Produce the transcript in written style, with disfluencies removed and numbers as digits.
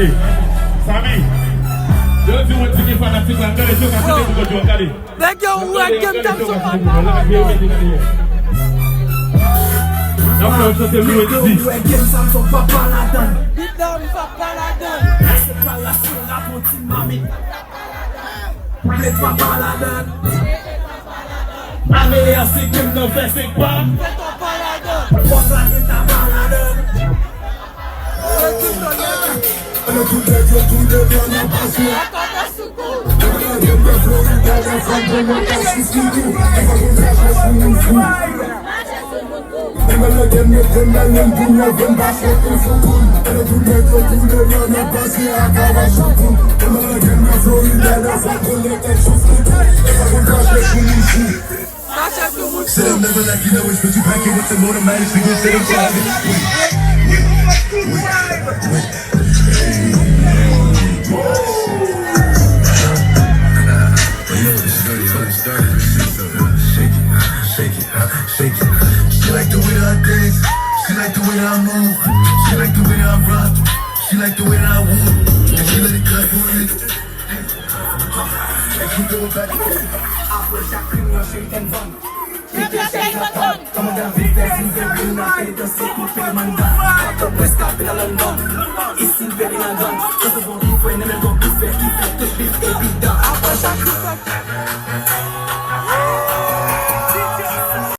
Sami, don't you want to give an article and get a joke and go to a galley? Like your work, get them so much. Now, I'm just telling you what it is. Allez, c'est comme nos fesses et pas. Said I'm never like you know it's but you pack it with the automatic figures that I'm driving. Shake it. She like the way that I dance. She like the way that I move. She like the way that I rock. She like the way that I move. And she let it cut for it. And keep going back and forth. Come on,